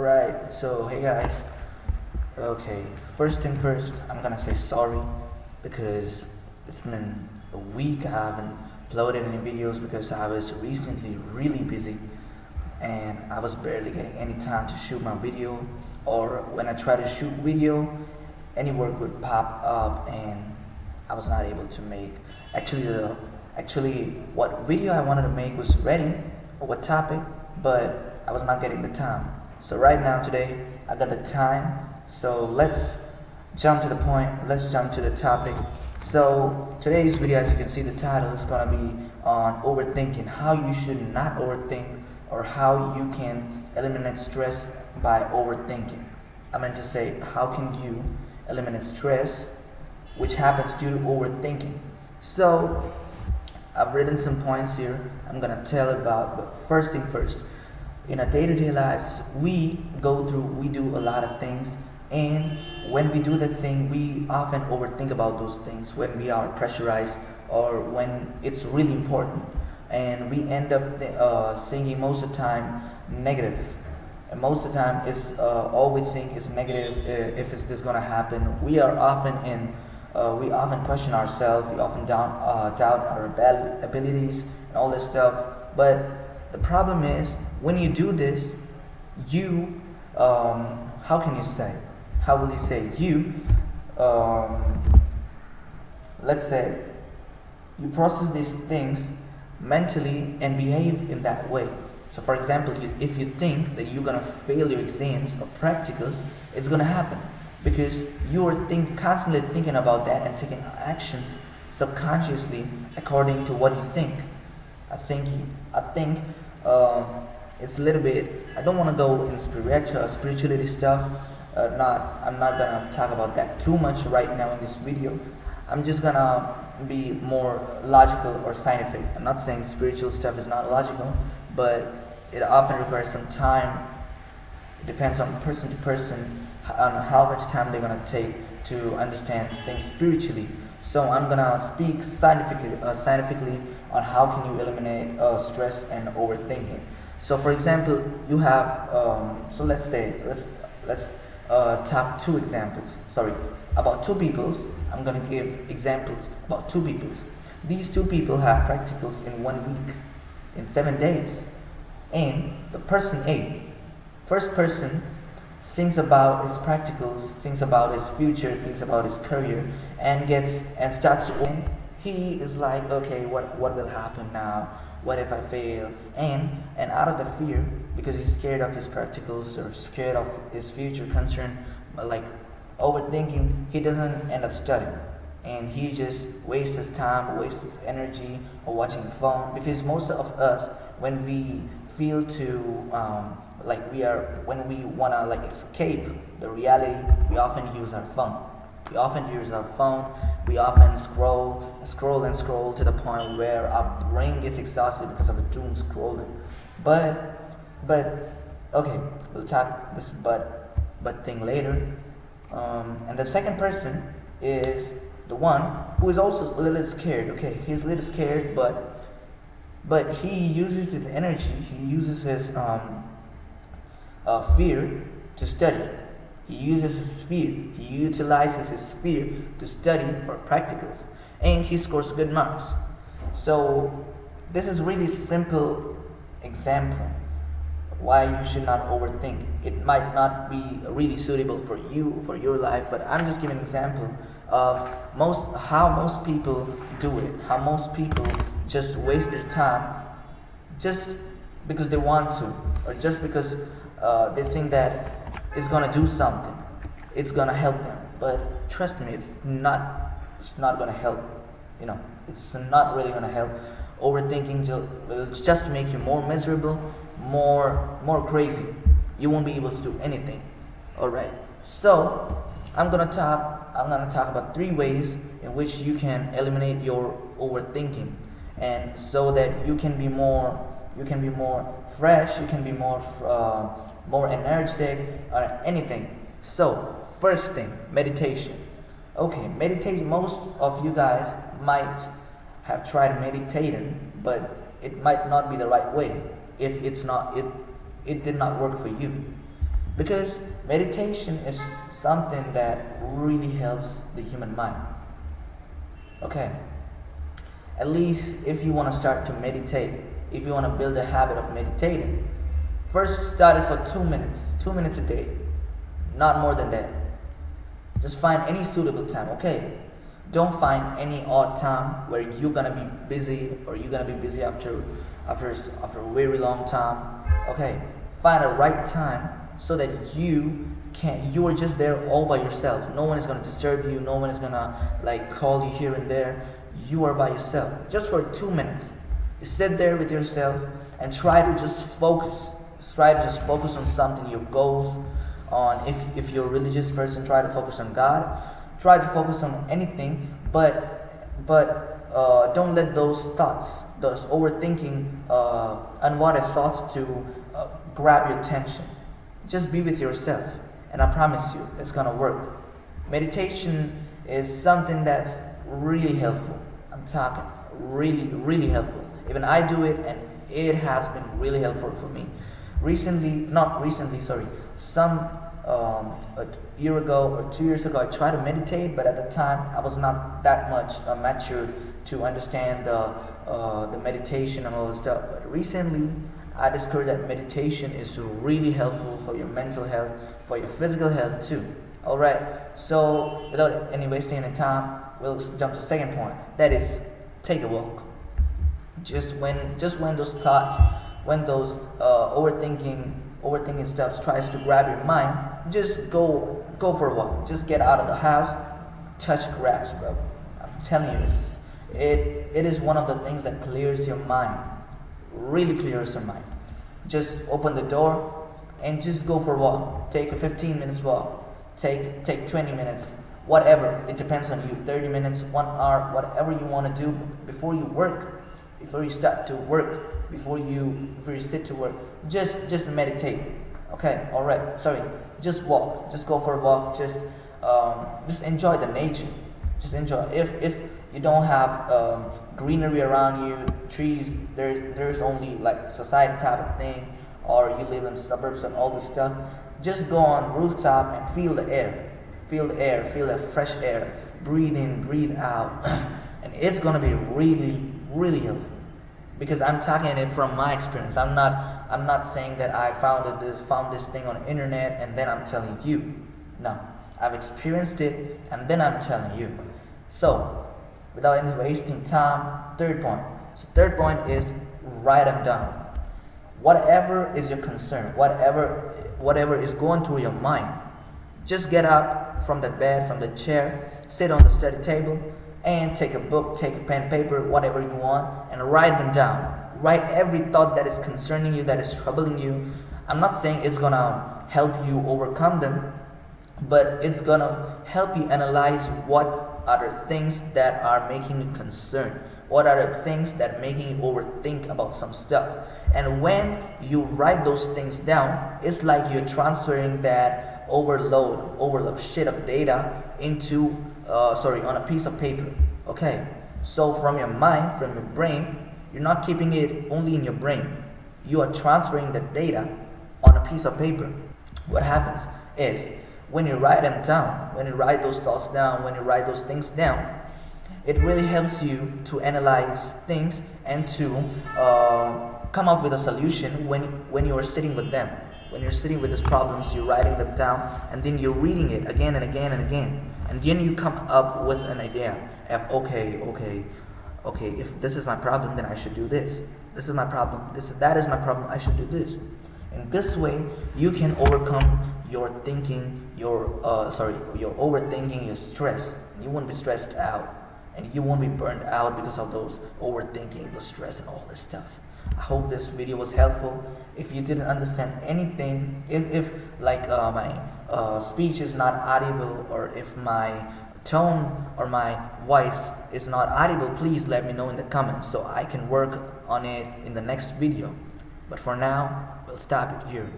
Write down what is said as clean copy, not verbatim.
Alright, so hey guys. Okay, first thing first, I'm gonna say sorry because it's been a week I haven't uploaded any videos because I was recently really busy and I was barely getting any time to shoot my video, or when I try to shoot video, any work would pop up and I was not able to make. Actually, what video I wanted to make was ready, or what topic, but I was not getting the time. So right now, today, I got the time. So let's jump to the point. Let's jump to the topic. So today's video, as you can see, the title is gonna be on overthinking. How you should not overthink, or how you can eliminate stress by overthinking. I meant to say, how can you eliminate stress, which happens due to overthinking? So I've written some points here I'm gonna tell about, but first thing first, in our day-to-day lives, we do a lot of things, and when we do that thing, we often overthink about those things when we are pressurized or when it's really important, and we end up thinking most of the time negative. And most of the time, is all we think is negative. If is this gonna happen, we often question ourselves. We often doubt our abilities and all this stuff. But the problem is, when you do this, you how will you say, let's say you process these things mentally and behave in that way. So for example, if you think that you're gonna fail your exams or practicals, it's gonna happen because you're constantly thinking about that and taking actions subconsciously according to what you think. I think it's a little bit. I don't want to go in spirituality stuff. I'm not gonna talk about that too much right now in this video. I'm just gonna be more logical or scientific. I'm not saying spiritual stuff is not logical, but it often requires some time. It depends on person to person on how much time they're gonna take to understand things spiritually. So I'm gonna speak scientifically on how can you eliminate stress and overthinking. So for example, you have so let's talk two examples. Sorry, about two peoples. I'm gonna give examples about two peoples. These two people have practicals in 1 week, in 7 days, and the person A, first person, thinks about his practicals, thinks about his future, thinks about his career, and starts to. He is like, okay, what will happen now? What if I fail? And out of the fear, because he's scared of his practicals or scared of his future concern, like overthinking, he doesn't end up studying, and he just wastes his time, wastes his energy, or watching the phone. Because most of us, when we feel to when we wanna escape the reality, we often use our phone. We often scroll to the point where our brain gets exhausted because of the doom scrolling. But okay, we'll talk this but thing later. And the second person is the one who is also a little scared. Okay, he's a little scared, but he uses his energy. He uses his fear to study. He utilizes his fear to study for practicals, and he scores good marks. So this is really simple example why you should not overthink. It might not be really suitable for you, for your life, but I'm just giving an example of how most people do it, how most people just waste their time just because they want to, or just because they think that it's gonna do something, it's gonna help them. But trust me, it's not gonna help. It's not really gonna help. Overthinking will just make you more miserable, more crazy. You won't be able to do anything. All right. So I'm gonna talk about 3 ways in which you can eliminate your overthinking, and so that you can be more fresh, you can be more energetic, or anything. So first thing, meditation. Okay, meditation. Most of you guys might have tried meditating, but it might not be the right way. If it did not work for you. because meditation is something that really helps the human mind. Okay, at least if you want to start to meditate, if you want to build a habit of meditating, first start it for 2 minutes a day, not more than that. Just find any suitable time. Okay, don't find any odd time where you're gonna be busy, or you're gonna be busy after a very long time. Okay, find a right time so that you are just there all by yourself. No one is gonna disturb you. No one is gonna like call you here and there. You are by yourself, just for 2 minutes. You sit there with yourself and try to just focus. Try to just focus on something, your goals. On if you're a religious person, try to focus on God. Try to focus on anything, but don't let those thoughts, those overthinking, unwanted thoughts to grab your attention. Just be with yourself, and I promise you, it's gonna work. Meditation is something that's really helpful. I'm talking really helpful. Even I do it, and it has been really helpful for me. A year ago or 2 years ago, I tried to meditate, but at the time I was not that much matured to understand the meditation and all this stuff. But recently, I discovered that meditation is really helpful for your mental health, for your physical health too. All right. So without any wasting any time, we'll jump to the second point. That is, take a walk. Just when those thoughts, when those overthinking stuff tries to grab your mind, just go for a walk. Just get out of the house, touch grass, bro. I'm telling you, it is one of the things that clears your mind. Really clears your mind. Just open the door and just go for a walk. Take a 15 minutes walk. Take 20 minutes. Whatever. It depends on you. 30 minutes, 1 hour, whatever you want to do before you work, before you start to work, before you sit to work. Just meditate. Okay, alright. Sorry. Just walk. Just go for a walk. Just enjoy the nature. Just enjoy. If you don't have greenery around you, trees, there's only like society type of thing, or you live in suburbs and all this stuff, just go on rooftop and feel the air. Feel the fresh air. Breathe in, breathe out. And it's gonna be really helpful. Because I'm talking it from my experience. I'm not saying that I found this thing on the internet and then I'm telling you. No. I've experienced it and then I'm telling you. So, without any wasting time, third point. So third point is write them down. Whatever is your concern, whatever is going through your mind, just get up from the bed, from the chair, sit on the study table, and take a book, take a pen, paper, whatever you want, and write them down. Write every thought that is concerning you, that is troubling you. I'm not saying it's gonna help you overcome them, but it's gonna help you analyze what are the things that are making you concerned. What are the things that are making you overthink about some stuff? And when you write those things down, it's like you're transferring that overload shit of data into on a piece of paper. Okay, so from your mind, from your brain, you're not keeping it only in your brain. You are transferring the data on a piece of paper. What happens is, when you write them down, when you write those thoughts down, when you write those things down, it really helps you to analyze things and to come up with a solution when you are sitting with them. When you're sitting with these problems, you're writing them down, and then you're reading it again and again and again. And then you come up with an idea of, okay, if this is my problem, then I should do this. This is my problem. That is my problem. I should do this. And this way, you can overcome your thinking, your overthinking, your stress. You won't be stressed out, and you won't be burned out because of those overthinking, the stress, and all this stuff. I hope this video was helpful. If you didn't understand anything, if my speech is not audible, or if my tone or my voice is not audible, please let me know in the comments so I can work on it in the next video. But for now, we'll stop it here.